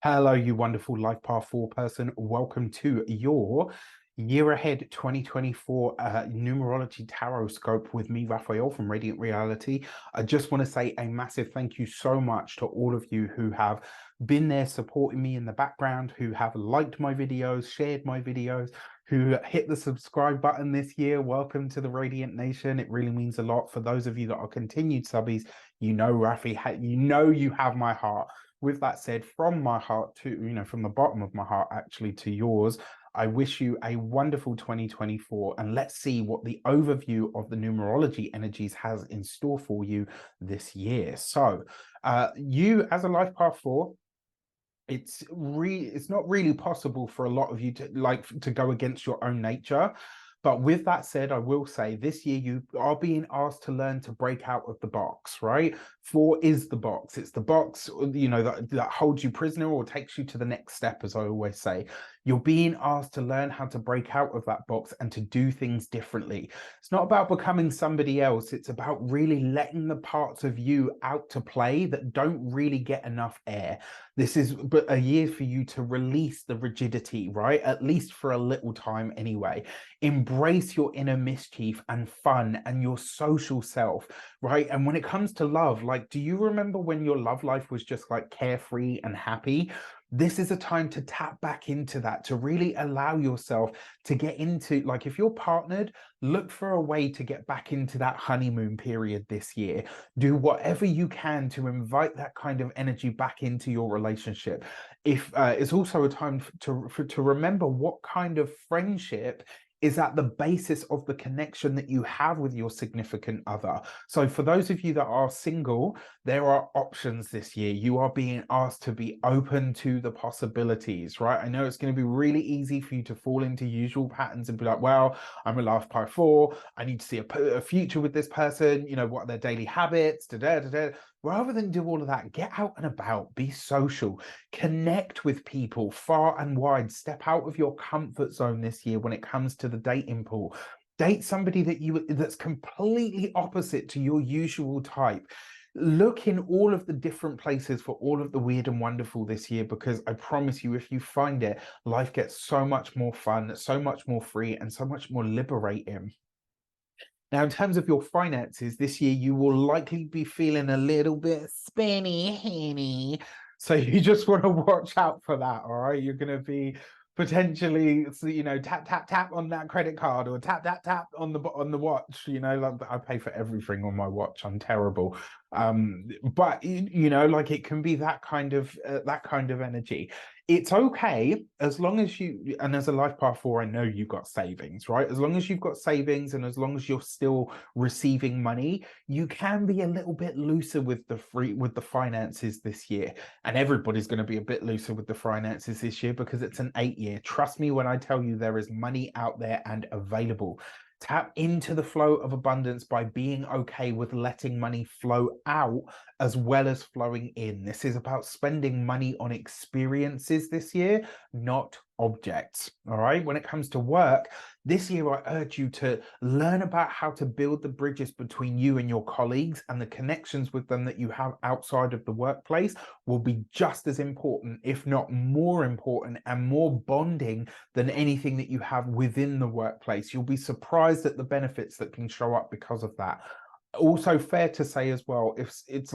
Hello, you wonderful Life Path 4 person. Welcome to your Year Ahead 2024 Numerology Tarot Scope with me, Raphael from Radiant Reality. I just want to say a massive thank you so much to all of you who have been there supporting me in the background, who have liked my videos, shared my videos, who hit the subscribe button this year. Welcome to the Radiant Nation. It really means a lot. For those of you that are continued subbies, you know, Rafi, you have my heart. With that said, from my heart to, from the bottom of my heart, actually, to yours, I wish you a wonderful 2024. And let's see what the overview of the numerology energies has in store for you this year. So, you as a Life Path 4, it's not really possible for a lot of you to go against your own nature. But with that said, I will say this year you are being asked to learn to break out of the box, right? 4 is the box. It's the box, that holds you prisoner or takes you to the next step, as I always say. You're being asked to learn how to break out of that box and to do things differently. It's not about becoming somebody else. It's about really letting the parts of you out to play that don't really get enough air. This is but a year for you to release the rigidity, right? At least for a little time anyway. Embrace your inner mischief and fun and your social self, right? And when it comes to love, like, do you remember when your love life was just like carefree and happy? This is a time to tap back into that, to really allow yourself to get into, like, if you're partnered, look for a way to get back into that honeymoon period this year. Do whatever you can to invite that kind of energy back into your relationship. If it's also a time to remember what kind of friendship is at the basis of the connection that you have with your significant other. So for those of you that are single, there are options this year. You are being asked to be open to the possibilities, right? I know it's going to be really easy for you to fall into usual patterns and be like, well, I'm a Life Path 4. I need to see a future with this person. What are their daily habits? Rather than do all of that, get out and about, be social, connect with people far and wide, step out of your comfort zone this year when it comes to the dating pool. Date somebody that's completely opposite to your usual type. Look in all of the different places for all of the weird and wonderful this year, because I promise you, if you find it, life gets so much more fun, so much more free, and so much more liberating. Now, in terms of your finances, this year you will likely be feeling a little bit henny. So you just want to watch out for that, all right? You're going to be potentially, tap on that credit card, or tap on the watch. Like, I pay for everything on my watch. I'm terrible. But like, it can be that kind of energy. It's okay as long as and as a Life Path 4, I know you've got savings, right? As long as you've got savings and as long as you're still receiving money, you can be a little bit looser with the finances this year. And everybody's going to be a bit looser with the finances this year because it's an 8 year. Trust me when I tell you there is money out there and available. Tap into the flow of abundance by being okay with letting money flow out as well as flowing in. This is about spending money on experiences this year, not objects. All right. When it comes to work, this year, I urge you to learn about how to build the bridges between you and your colleagues, and the connections with them that you have outside of the workplace will be just as important, if not more important, and more bonding than anything that you have within the workplace. You'll be surprised at the benefits that can show up because of that. Also fair to say as well, if it's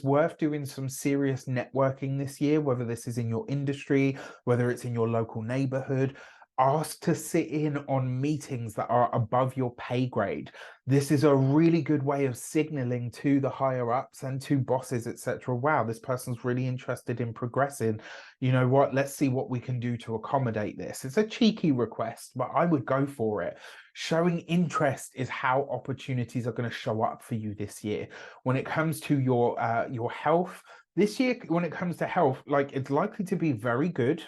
worth doing some serious networking this year, whether this is in your industry, whether it's in your local neighborhood. Ask to sit in on meetings that are above your pay grade. This is a really good way of signaling to the higher ups and to bosses, etc. Wow, this person's really interested in progressing. You know what? Let's see what we can do to accommodate this. It's a cheeky request, but I would go for it. Showing interest is how opportunities are going to show up for you this year. When it comes to your health, this year, when it comes to health, like, it's likely to be very good.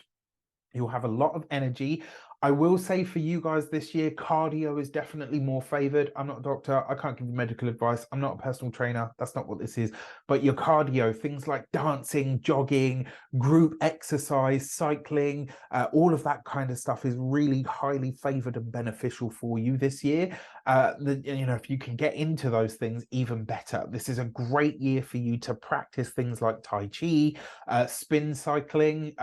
You'll have a lot of energy. I will say for you guys this year, cardio is definitely more favored. I'm not a doctor. I can't give you medical advice. I'm not a personal trainer. That's not what this is. But your cardio, things like dancing, jogging, group exercise, cycling, all of that kind of stuff is really highly favored and beneficial for you this year. if you can get into those things, even better. This is a great year for you to practice things like Tai Chi, spin cycling,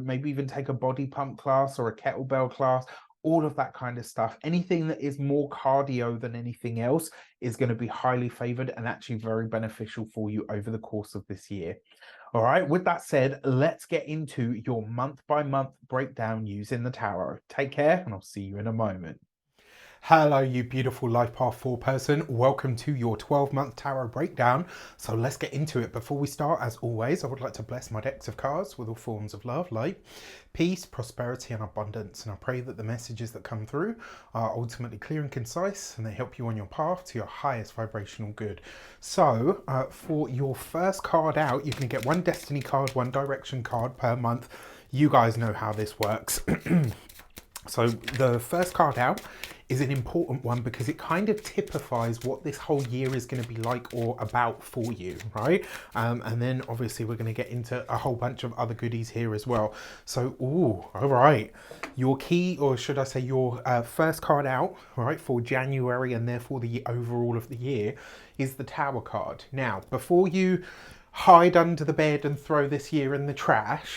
maybe even take a body pump class or a kettlebell class. All of that kind of stuff. Anything that is more cardio than anything else is going to be highly favored and actually very beneficial for you over the course of this year. All right, with that said, let's get into your month by month breakdown using the tarot. Take care, and I'll see you in a moment. Hello, you beautiful Life Path 4 person. Welcome to your 12-month tarot breakdown. So let's get into it. Before we start, as always, I would like to bless my decks of cards with all forms of love, light, peace, prosperity, and abundance. And I pray that the messages that come through are ultimately clear and concise, and they help you on your path to your highest vibrational good. So for your first card out, you're going to get one destiny card, one direction card per month. You guys know how this works. So the first card out is an important one because it kind of typifies what this whole year is going to be like or about for you, right? And then obviously we're going to get into a whole bunch of other goodies here as well. So, all right. Your key, or should I say your first card out, right, for January and therefore the overall of the year is the Tower card. Now, before you hide under the bed and throw this year in the trash,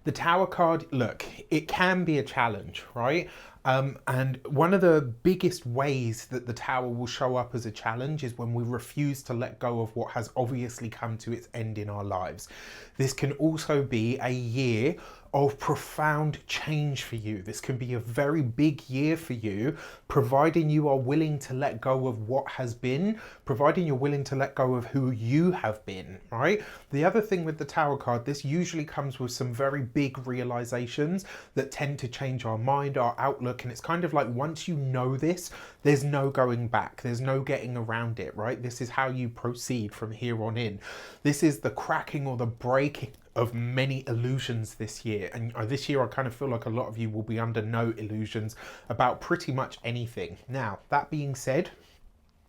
the Tower card, look, it can be a challenge, right? And one of the biggest ways that the Tower will show up as a challenge is when we refuse to let go of what has obviously come to its end in our lives. This can also be a year of profound change for you. This can be a very big year for you, providing you are willing to let go of what has been, providing you're willing to let go of who you have been, right? The other thing with the Tower card, this usually comes with some very big realizations that tend to change our mind, our outlook, and it's kind of like once you know this, there's no going back, there's no getting around it, right? This is how you proceed from here on in. This is the cracking or the breaking of many illusions this year, and this year I kind of feel like a lot of you will be under no illusions about pretty much anything. Now, that being said,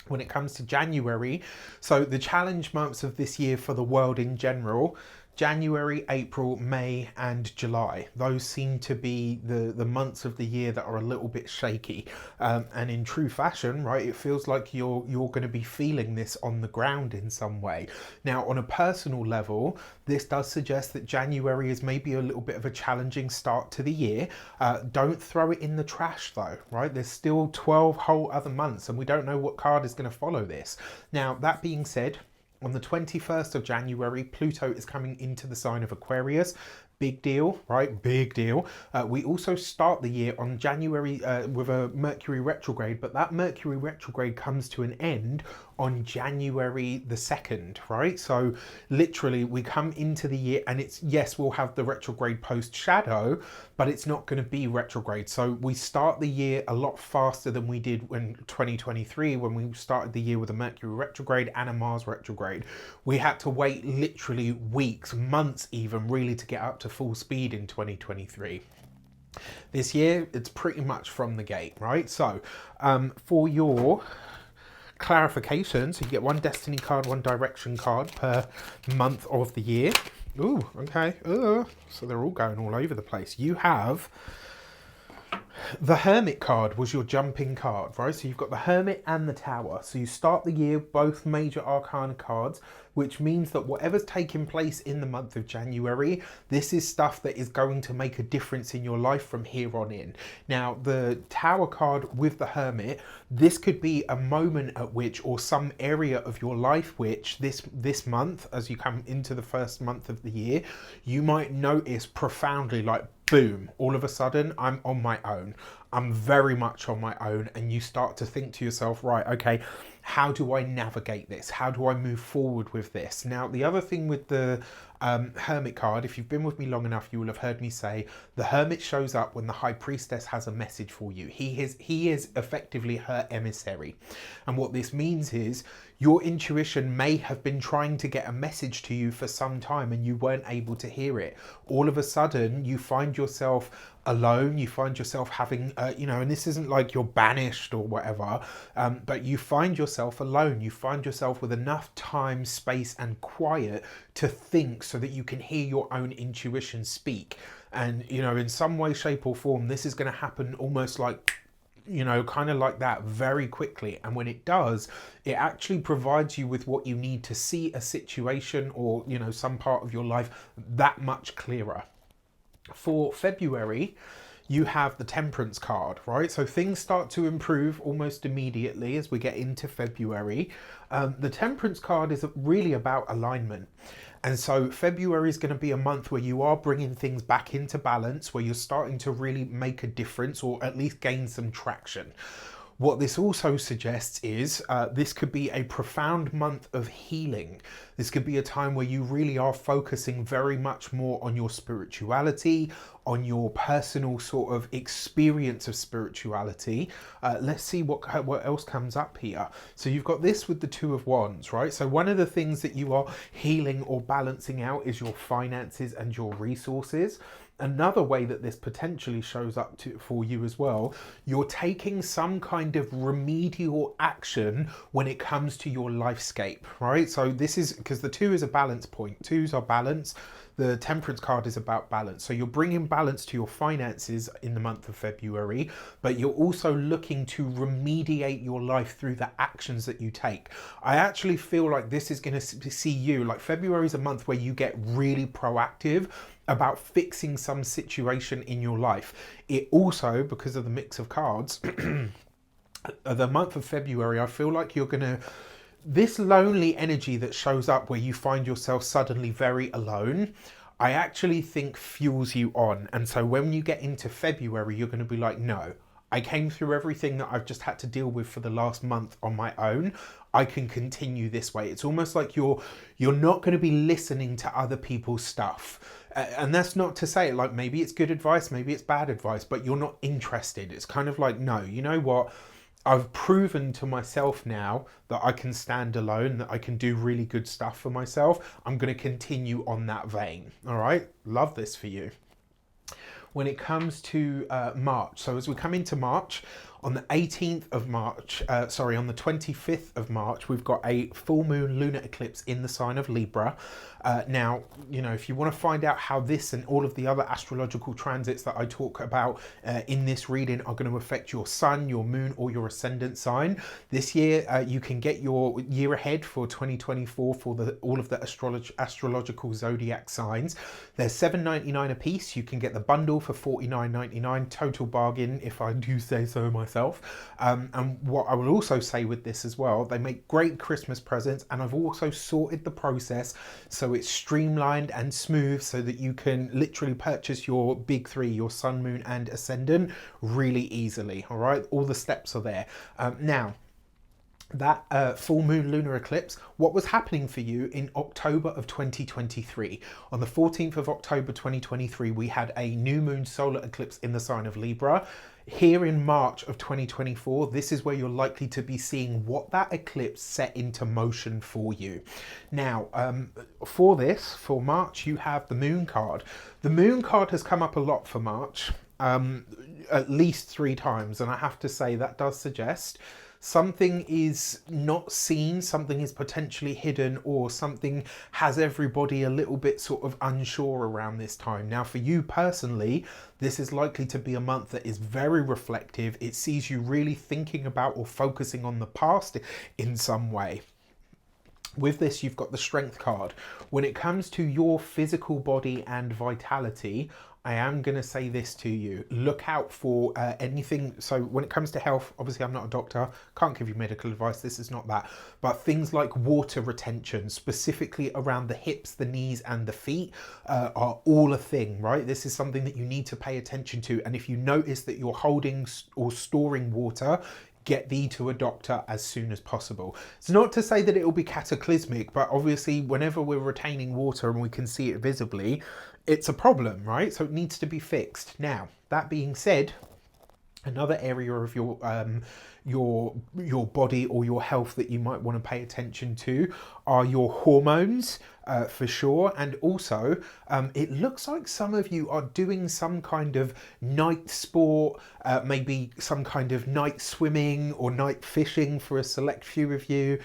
when it comes to January, so the challenge months of this year for the world in general, January, April, May, and July. Those seem to be the months of the year that are a little bit shaky. And in true fashion, right, it feels like you're going to be feeling this on the ground in some way. Now, on a personal level, this does suggest that January is maybe a little bit of a challenging start to the year. Don't throw it in the trash though, right? There's still 12 whole other months and we don't know what card is going to follow this. Now, that being said, on the 21st of January, Pluto is coming into the sign of Aquarius. Big deal, right? Big deal. We also start the year on January with a Mercury retrograde, but that Mercury retrograde comes to an end on January the 2nd, right? So literally we come into the year and it's, yes, we'll have the retrograde post shadow, but it's not going to be retrograde. So we start the year a lot faster than we did in 2023 when we started the year with a Mercury retrograde and a Mars retrograde. We had to wait literally weeks, months even, really to get up to full speed in 2023. This year, it's pretty much from the gate, right? So for your clarification, so you get one destiny card, one direction card per month of the year. Ooh, okay. So they're all going all over the place. You have the Hermit card was your jumping card, right? So you've got the Hermit and the Tower. So you start the year, both major arcana cards, which means that whatever's taking place in the month of January, this is stuff that is going to make a difference in your life from here on in. Now, the Tower card with the Hermit, this could be a moment at which, or some area of your life which this month, as you come into the first month of the year, you might notice profoundly, like, boom, all of a sudden I'm on my own. I'm very much on my own, and you start to think to yourself, right, okay, how do I navigate this? How do I move forward with this? Now, the other thing with the Hermit card, if you've been with me long enough, you will have heard me say the Hermit shows up when the High Priestess has a message for you. He is effectively her emissary. And what this means is your intuition may have been trying to get a message to you for some time and you weren't able to hear it. All of a sudden, you find yourself alone, you find yourself having, and this isn't like you're banished or whatever, but you find yourself alone. You find yourself with enough time, space, and quiet to think so that you can hear your own intuition speak. And, in some way, shape, or form, this is going to happen almost like you know, kind of like that very quickly. And when it does, it actually provides you with what you need to see a situation or, you know, some part of your life that much clearer. For February, you have the Temperance card, right? So things start to improve almost immediately as we get into February. The Temperance card is really about alignment. And so February is going to be a month where you are bringing things back into balance, where you're starting to really make a difference or at least gain some traction. What this also suggests is this could be a profound month of healing. This could be a time where you really are focusing very much more on your spirituality, on your personal sort of experience of spirituality. Let's see what else comes up here. So you've got this with the Two of Wands, right? So one of the things that you are healing or balancing out is your finances and your resources. Another way that this potentially shows up for you as well, you're taking some kind of remedial action when it comes to your lifescape, right? So this is because the two is a balance point. Twos are balance. The Temperance card is about balance. So you're bringing balance to your finances in the month of February, but you're also looking to remediate your life through the actions that you take. I actually feel like this is going to see you, like February is a month where you get really proactive about fixing some situation in your life. It also, because of the mix of cards, the month of February, I feel like you're going to, this lonely energy that shows up where you find yourself suddenly very alone, I actually think fuels you on. And so when you get into February, you're going to be like, no, I came through everything that I've just had to deal with for the last month on my own. I can continue this way. It's almost like you're not going to be listening to other people's stuff. And that's not to say like maybe it's good advice, maybe it's bad advice, but you're not interested. It's kind of like, no, you know what? I've proven to myself now that I can stand alone, that I can do really good stuff for myself. I'm going to continue on that vein. All right. Love this for you. When it comes to March, so as we come into March, on the 18th of March, on the 25th of March, we've got a full moon lunar eclipse in the sign of Libra. Now, you know, if you want to find out how this and all of the other astrological transits that I talk about in this reading are going to affect your sun, your moon, or your ascendant sign, this year you can get your year ahead for 2024 for all of the astrological zodiac signs. They're $7.99 a piece. You can get the bundle for $49.99, total bargain if I do say so myself. And what I will also say with this as well, they make great Christmas presents, and I've also sorted the process so it's streamlined and smooth so that you can literally purchase your big three, your sun, moon, and ascendant really easily. All right, all the steps are there. Now, that full moon lunar eclipse, what was happening for you in October of 2023. On the 14th of October 2023, we had a new moon solar eclipse in the sign of Libra. Here in March of 2024, this is where you're likely to be seeing what that eclipse set into motion for you. Now, for March, you have the moon card. The moon card has come up a lot for March, at least 3 times, and I have to say that does suggest something is not seen, something is potentially hidden, or something has everybody a little bit sort of unsure around this time. Now, for you personally, this is likely to be a month that is very reflective. It sees you really thinking about or focusing on the past in some way. With this, you've got the Strength card. When it comes to your physical body and vitality, I am going to say this to you. Look out for anything. So when it comes to health, obviously I'm not a doctor, can't give you medical advice. This is not that. But things like water retention, specifically around the hips, the knees and the feet are all a thing, right? This is something that you need to pay attention to. And if you notice that you're holding or storing water, get thee to a doctor as soon as possible. It's not to say that it will be cataclysmic, but obviously whenever we're retaining water and we can see it visibly, it's a problem, right? So it needs to be fixed. Now, that being said, another area of your body or your health that you might want to pay attention to are your hormones, for sure. And also, it looks like some of you are doing some kind of night sport, maybe some kind of night swimming or night fishing for a select few of you,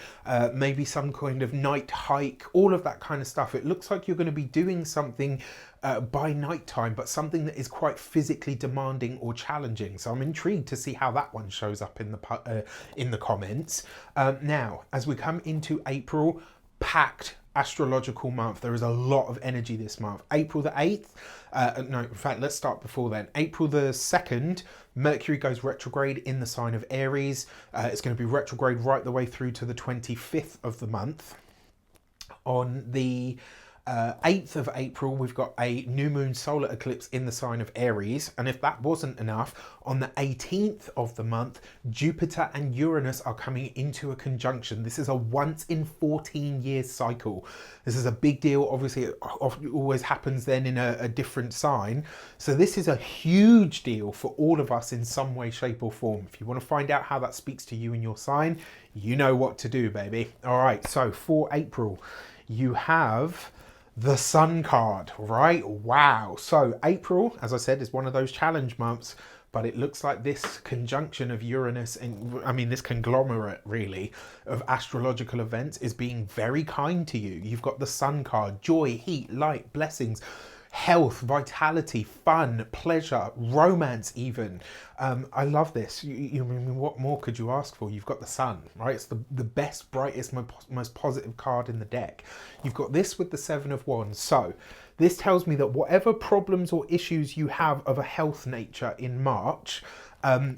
maybe some kind of night hike, all of that kind of stuff. It looks like you're going to be doing something by night time, but something that is quite physically demanding or challenging. So I'm intrigued to see how that one shows up in the comments. Now, as we come into April, packed astrological month. There is a lot of energy this month. April the 8th, no, in fact, let's start before then. April the 2nd, Mercury goes retrograde in the sign of Aries. It's going to be retrograde right the way through to the 25th of the month. On the 8th of April, we've got a new moon solar eclipse in the sign of Aries. And if that wasn't enough, on the 18th of the month, Jupiter and Uranus are coming into a conjunction. This is a once in 14 years cycle. This is a big deal. Obviously, it always happens then in a different sign. So this is a huge deal for all of us in some way, shape or form. If you want to find out how that speaks to you and your sign, you know what to do, baby. All right, so for April, you have the Sun card, right? Wow. So April, as I said, is one of those challenge months, but it looks like this conjunction of Uranus and, I mean, this conglomerate really of astrological events is being very kind to you. You've got the Sun card, joy, heat, light, blessings, health, vitality, fun, pleasure, romance even. I love this. I mean, what more could you ask for? You've got the Sun, right? It's the best, brightest, most positive card in the deck. You've got this with the Seven of Wands. So this tells me that whatever problems or issues you have of a health nature in March,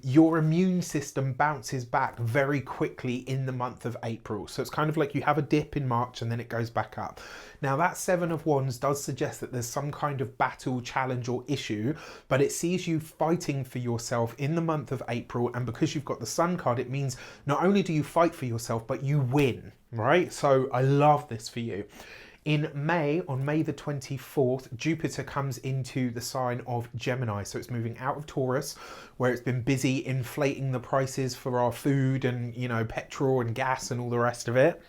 your immune system bounces back very quickly in the month of April. So it's kind of like you have a dip in March and then it goes back up. Now that Seven of Wands does suggest that there's some kind of battle, challenge or issue, but it sees you fighting for yourself in the month of April. And because you've got the Sun card, it means not only do you fight for yourself, but you win, right? So I love this for you. In May, on May the 24th, Jupiter comes into the sign of Gemini. So it's moving out of Taurus, where it's been busy inflating the prices for our food and, you know, petrol and gas and all the rest of it.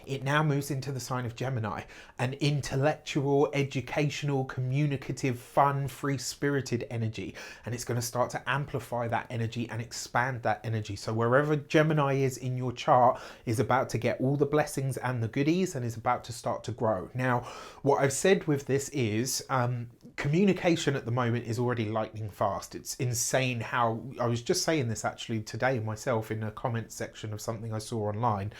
It now moves into the sign of Gemini, an intellectual, educational, communicative, fun, free-spirited energy. And it's going to start to amplify that energy and expand that energy. So wherever Gemini is in your chart is about to get all the blessings and the goodies and is about to start to grow. Now, what I've said with this is communication at the moment is already lightning fast. It's insane how, I was just saying this actually today myself in a comment section of something I saw online,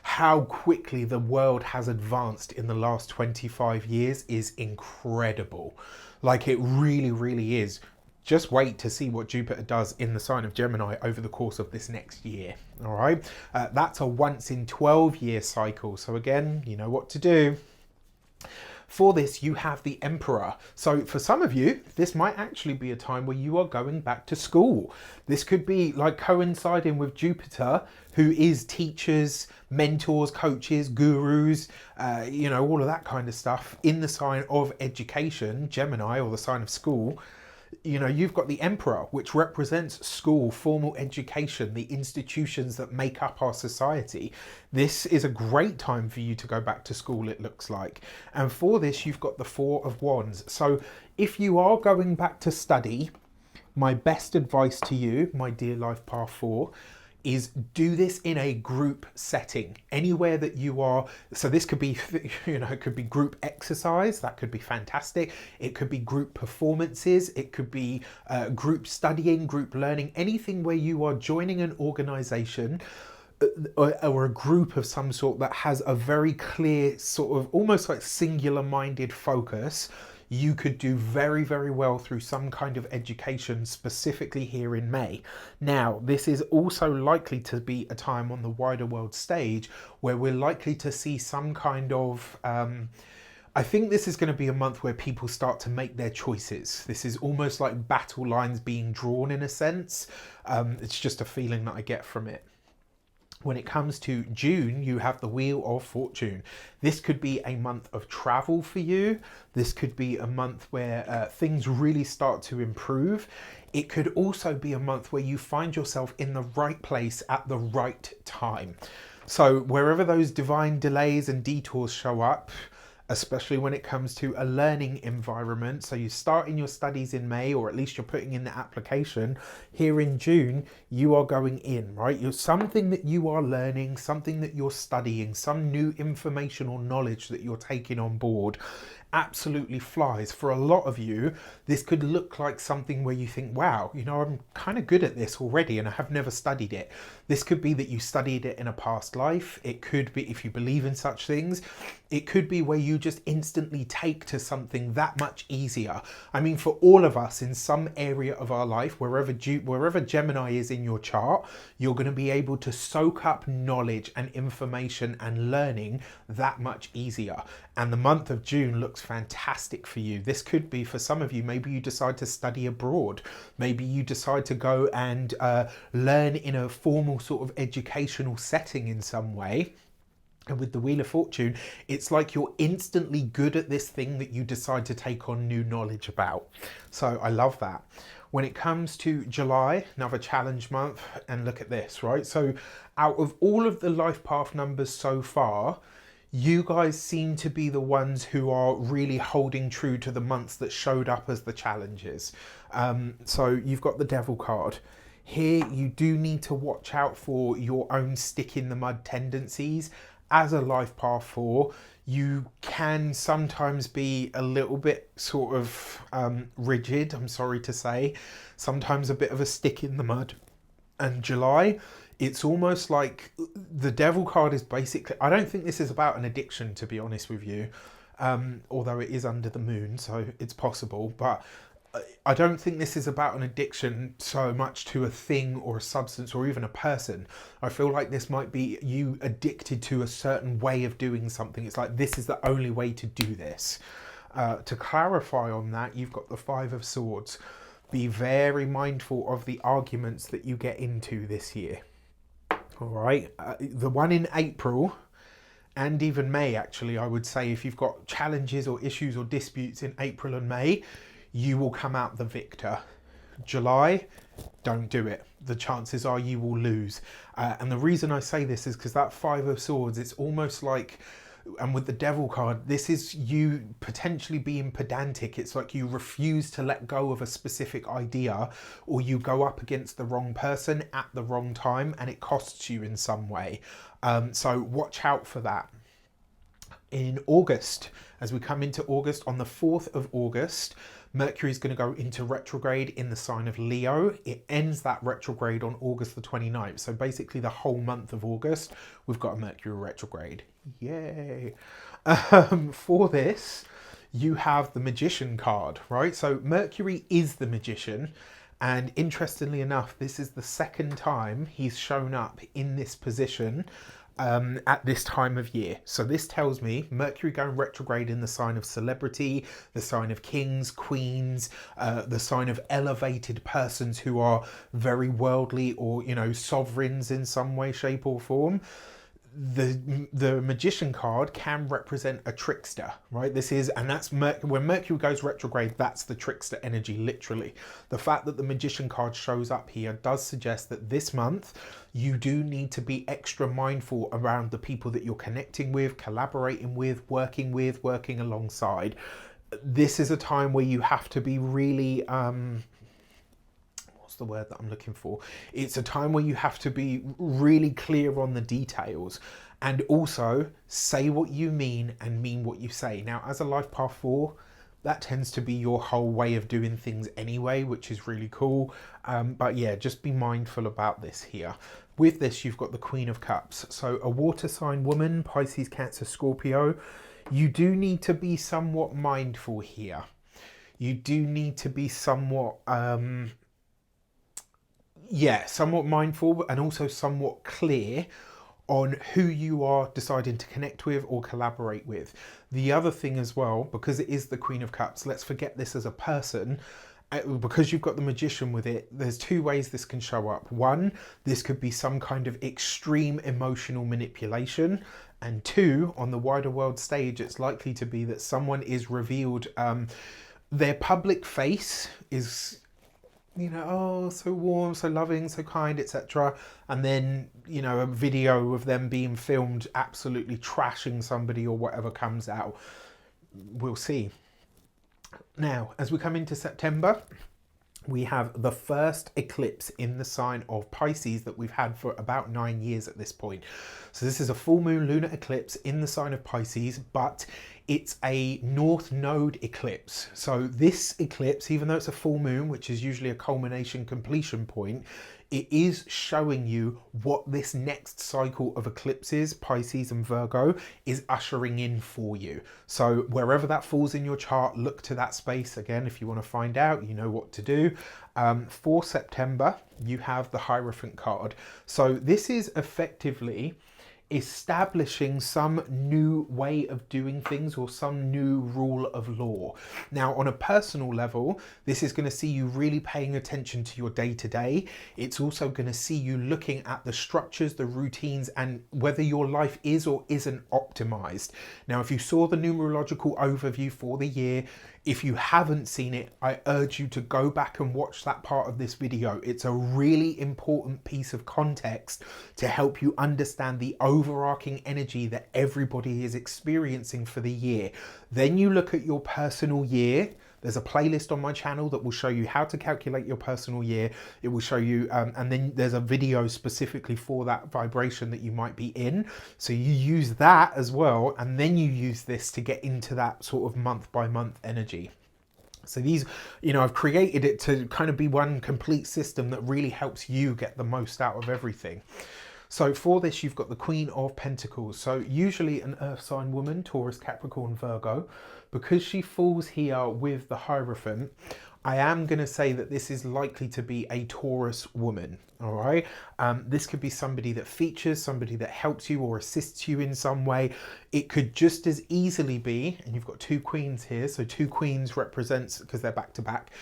how quickly the world has advanced in the last 25 years is incredible. Like, it really, really is. Just wait to see what Jupiter does in the sign of Gemini over the course of this next year. All right. That's a once in 12 year cycle. So again, you know what to do. For this, you have the Emperor. So for some of you, this might actually be a time where you are going back to school. This could be like coinciding with Jupiter, who is teachers, mentors, coaches, gurus, you know, all of that kind of stuff in the sign of education, Gemini, or the sign of school. You know, you've got the Emperor, which represents school, formal education, the institutions that make up our society. This is a great time for you to go back to school, it looks like. And for this, you've got the Four of Wands. So if you are going back to study, my best advice to you, my dear life path 4, is do this in a group setting, anywhere that you are. So this could be, you know, it could be group exercise, that could be fantastic. It could be group performances, it could be group studying, group learning, anything where you are joining an organization or a group of some sort that has a very clear sort of almost like singular minded focus. You could do very, very well through some kind of education, specifically here in May. Now, this is also likely to be a time on the wider world stage where we're likely to see some kind of, I think this is going to be a month where people start to make their choices. This is almost like battle lines being drawn in a sense. It's just a feeling that I get from it. When it comes to June, you have the Wheel of Fortune. This could be a month of travel for you. This could be a month where things really start to improve. It could also be a month where you find yourself in the right place at the right time. So wherever those divine delays and detours show up, especially when it comes to a learning environment. So you start in your studies in May, or at least you're putting in the application. Here in June, you are going in, right? You're something that you are learning, something that you're studying, some new information or knowledge that you're taking on board absolutely flies. For a lot of you, this could look like something where you think, wow, you know, I'm kind of good at this already and I have never studied it. This could be that you studied it in a past life. It could be, if you believe in such things, it could be where you just instantly take to something that much easier. I mean, for all of us in some area of our life, wherever Gemini is in your chart, you're going to be able to soak up knowledge and information and learning that much easier. And the month of June looks fantastic for you. This could be, for some of you, maybe you decide to study abroad. Maybe you decide to go and learn in a formal sort of educational setting in some way. And with the Wheel of Fortune, it's like you're instantly good at this thing that you decide to take on new knowledge about. So I love that. When it comes to July, another challenge month, and look at this, right? So out of all of the life path numbers so far, you guys seem to be the ones who are really holding true to the months that showed up as the challenges. So you've got the Devil card. Here, you do need to watch out for your own stick in the mud tendencies. As a life path 4, you can sometimes be a little bit sort of rigid, I'm sorry to say, sometimes a bit of a stick in the mud. And July, it's almost like the Devil card is basically, I don't think this is about an addiction, to be honest with you, although it is under the moon, so it's possible, but I don't think this is about an addiction so much to a thing or a substance or even a person. I feel like this might be you addicted to a certain way of doing something. It's like, this is the only way to do this. To clarify on that, you've got the Five of Swords. Be very mindful of the arguments that you get into this year. All right. The one in April and even May, actually, I would say, if you've got challenges or issues or disputes in April and May, you will come out the victor. July, don't do it. The chances are you will lose. And the reason I say this is because that Five of Swords, it's almost like, and with the Devil card, this is you potentially being pedantic. It's like you refuse to let go of a specific idea, or you go up against the wrong person at the wrong time and it costs you in some way. So watch out for that. In August, as we come into August, on the 4th of August, Mercury is going to go into retrograde in the sign of Leo. It ends that retrograde on August the 29th. So basically the whole month of August, we've got a Mercury retrograde. Yay. For this, you have the Magician card, right? So Mercury is the Magician. And interestingly enough, this is the second time he's shown up in this position at this time of year. So this tells me Mercury going retrograde in the sign of celebrity, the sign of kings, queens, the sign of elevated persons who are very worldly or, you know, sovereigns in some way, shape or form. The Magician card can represent a trickster, right? This is, and that's when Mercury goes retrograde, that's the trickster energy, literally. The fact that the Magician card shows up here does suggest that this month you do need to be extra mindful around the people that you're connecting with, collaborating with, working alongside. This is a time where you have to be really the word that I'm looking for. It's a time where you have to be really clear on the details and also say what you mean and mean what you say. Now, as a life path 4, that tends to be your whole way of doing things anyway, which is really cool. But yeah, just be mindful about this here. With this, you've got the Queen of Cups. So a water sign woman, Pisces, Cancer, Scorpio, you do need to be somewhat mindful here. You do need to be somewhat somewhat mindful and also somewhat clear on who you are deciding to connect with or collaborate with. The other thing as well, because it is the Queen of Cups, let's forget this as a person because you've got the Magician with it, there's two ways this can show up. One, this could be some kind of extreme emotional manipulation. And two, on the wider world stage, it's likely to be that someone is revealed, their public face is, you know, oh, so warm, so loving, so kind, etc. And then, you know, a video of them being filmed absolutely trashing somebody or whatever comes out. We'll see. Now, as we come into September, we have the first eclipse in the sign of Pisces that we've had for about 9 years at this point. So this is a full moon lunar eclipse in the sign of Pisces, but it's a North Node eclipse. So this eclipse, even though it's a full moon, which is usually a culmination completion point, it is showing you what this next cycle of eclipses, Pisces and Virgo, is ushering in for you. So wherever that falls in your chart, look to that space. Again, if you want to find out, you know what to do. For September, you have the Hierophant card. So this is effectively establishing some new way of doing things or some new rule of law. Now, on a personal level, this is going to see you really paying attention to your day-to-day. It's also going to see you looking at the structures, the routines, and whether your life is or isn't optimized. Now, if you saw the numerological overview for the year, if you haven't seen it, I urge you to go back and watch that part of this video. It's a really important piece of context to help you understand the overarching energy that everybody is experiencing for the year. Then you look at your personal year. There's a playlist on my channel that will show you how to calculate your personal year. It will show you, and then there's a video specifically for that vibration that you might be in. So you use that as well, and then you use this to get into that sort of month by month energy. So these, you know, I've created it to kind of be one complete system that really helps you get the most out of everything. So for this, you've got the Queen of Pentacles. So usually an earth sign woman, Taurus, Capricorn, Virgo. Because she falls here with the Hierophant, I am going to say that this is likely to be a Taurus woman. All right. This could be somebody that features, somebody that helps you or assists you in some way. It could just as easily be, and you've got two queens here. So two queens represents, because they're back to back,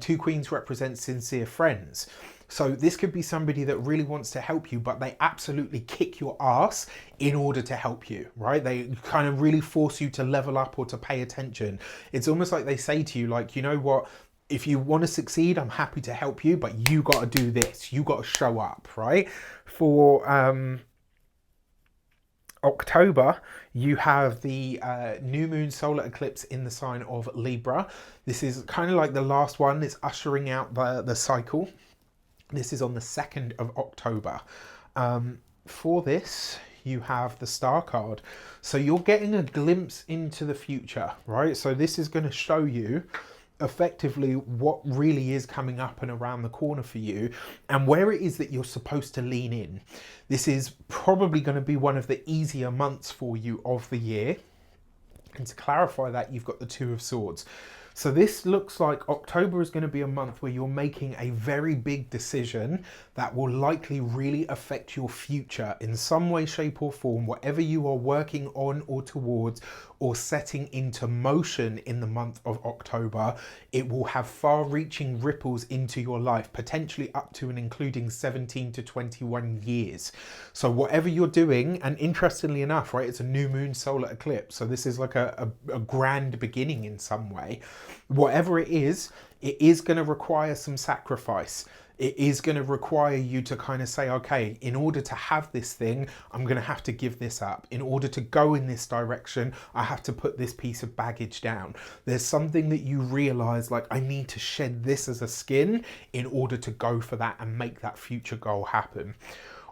two queens represent sincere friends. So this could be somebody that really wants to help you, but they absolutely kick your ass in order to help you, right? They kind of really force you to level up or to pay attention. It's almost like they say to you, like, you know what? If you want to succeed, I'm happy to help you, but you got to do this. You got to show up, right? For October, you have the new moon solar eclipse in the sign of Libra. This is kind of like the last one. It's ushering out the cycle. This is on the 2nd of October. For this, you have the Star card. So you're getting a glimpse into the future, right? So this is going to show you effectively what really is coming up and around the corner for you and where it is that you're supposed to lean in. This is probably going to be one of the easier months for you of the year. And to clarify that, you've got the Two of Swords. So this looks like October is going to be a month where you're making a very big decision that will likely really affect your future in some way, shape or form. Whatever you are working on or towards or setting into motion in the month of October, it will have far-reaching ripples into your life, potentially up to and including 17 to 21 years. So whatever you're doing, and interestingly enough, right, it's a new moon solar eclipse. So this is like a grand beginning in some way. Whatever it is going to require some sacrifice. It is going to require you to kind of say, okay, in order to have this thing, I'm going to have to give this up. In order to go in this direction, I have to put this piece of baggage down. There's something that you realize, like, I need to shed this as a skin in order to go for that and make that future goal happen.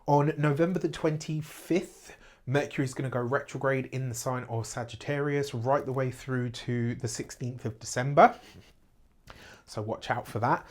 On November the 25th, Mercury is going to go retrograde in the sign of Sagittarius right the way through to the 16th of December. So watch out for that.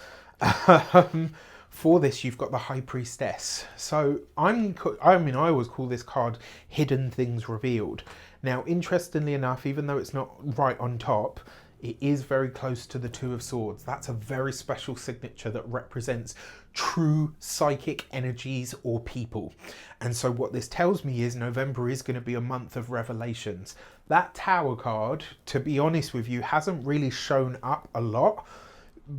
For this, you've got the High Priestess. So I always call this card Hidden Things Revealed. Now, interestingly enough, even though it's not right on top, it is very close to the Two of Swords. That's a very special signature that represents true psychic energies or people. And so what this tells me is November is going to be a month of revelations. That Tower card, to be honest with you, hasn't really shown up a lot.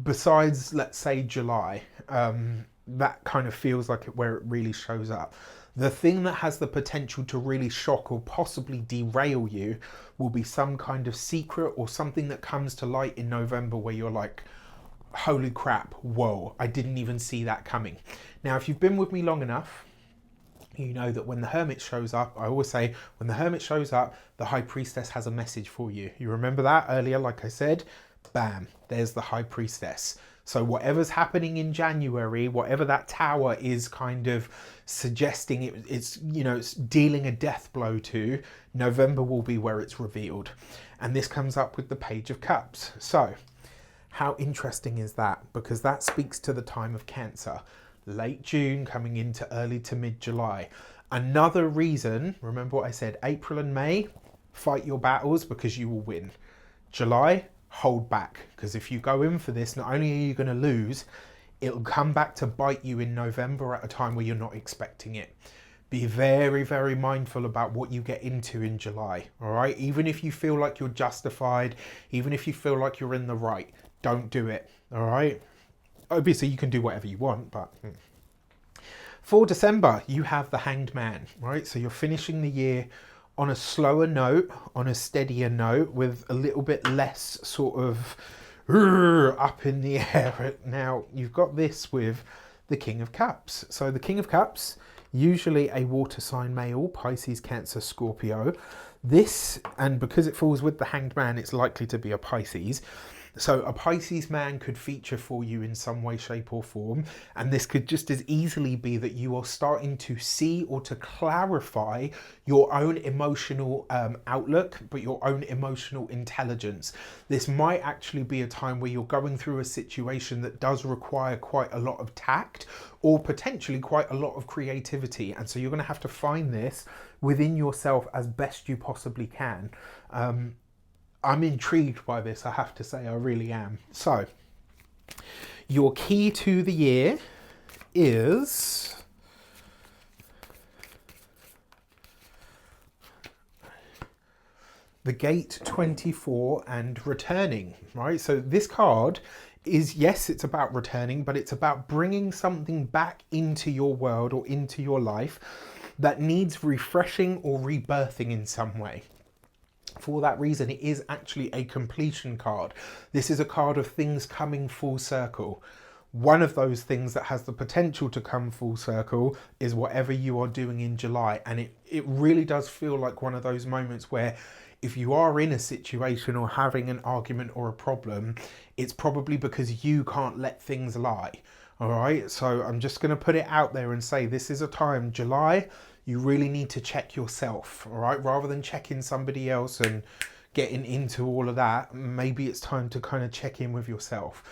besides, let's say, July, that kind of feels like where it really shows up. The thing that has the potential to really shock or possibly derail you will be some kind of secret or something that comes to light in November where you're like, holy crap, whoa, I didn't even see that coming. Now, if you've been with me long enough, you know that when the Hermit shows up, I always say, when the Hermit shows up, the High Priestess has a message for you. You remember that earlier, like I said? Bam, there's the High Priestess. So whatever's happening in January, whatever that tower is kind of suggesting it's, you know, it's dealing a death blow to, November will be where it's revealed. And this comes up with the Page of Cups. So how interesting is that? Because that speaks to the time of Cancer. Late June coming into early to mid-July. Another reason, remember what I said, April and May, fight your battles because you will win. July, hold back, because if you go in for this, not only are you going to lose, it'll come back to bite you in November at a time where you're not expecting it. Be very, very mindful about what you get into in July, all right? Even if you feel like you're justified, even if you feel like you're in the right, don't do it, all right? Obviously, you can do whatever you want, but... For December, you have the Hanged Man, right? So you're finishing the year on a slower note, on a steadier note, with a little bit less sort of up in the air. Now, you've got this with the King of Cups. So the King of Cups, usually a water sign male, Pisces, Cancer, Scorpio. This, and because it falls with the Hanged Man, it's likely to be a Pisces. So a Pisces man could feature for you in some way, shape or form. And this could just as easily be that you are starting to see or to clarify your own emotional outlook, but your own emotional intelligence. This might actually be a time where you're going through a situation that does require quite a lot of tact or potentially quite a lot of creativity. And so you're going to have to find this within yourself as best you possibly can. I'm intrigued by this, I have to say, I really am. So, your key to the year is the Gate 24 and returning, right? So this card is, yes, it's about returning, but it's about bringing something back into your world or into your life that needs refreshing or rebirthing in some way. For that reason, it is actually a completion card. This is a card of things coming full circle. One of those things that has the potential to come full circle is whatever you are doing in July. And it really does feel like one of those moments where if you are in a situation or having an argument or a problem, it's probably because you can't let things lie. All right, so I'm just going to put it out there and say this is a time, July, you really need to check yourself, all right? Rather than checking somebody else and getting into all of that, maybe it's time to kind of check in with yourself.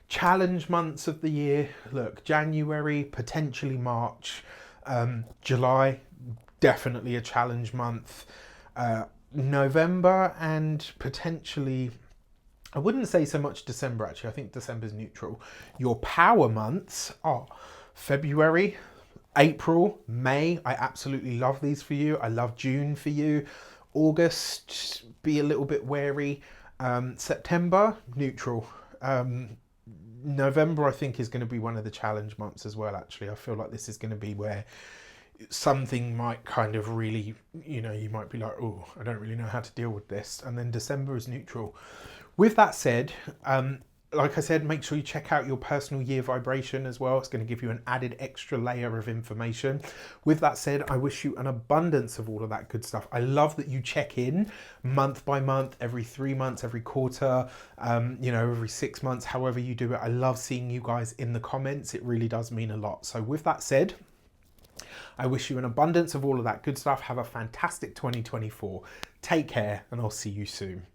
Challenge months of the year, look, January, potentially March, July, definitely a challenge month, November and potentially, I wouldn't say so much December actually, I think December's neutral. Your power months are February, April, May, I absolutely love these for you. I love June for you. August, be a little bit wary. September, neutral. November, I think, is going to be one of the challenge months as well, actually. I feel like this is going to be where something might kind of really, you know, you might be like, oh, I don't really know how to deal with this. And then December is neutral. With that said, like I said, make sure you check out your personal year vibration as well. It's going to give you an added extra layer of information. With that said, I wish you an abundance of all of that good stuff. I love that you check in month by month, every 3 months, every quarter, you know, every 6 months, however you do it. I love seeing you guys in the comments. It really does mean a lot. So with that said, I wish you an abundance of all of that good stuff. Have a fantastic 2024. Take care, and I'll see you soon.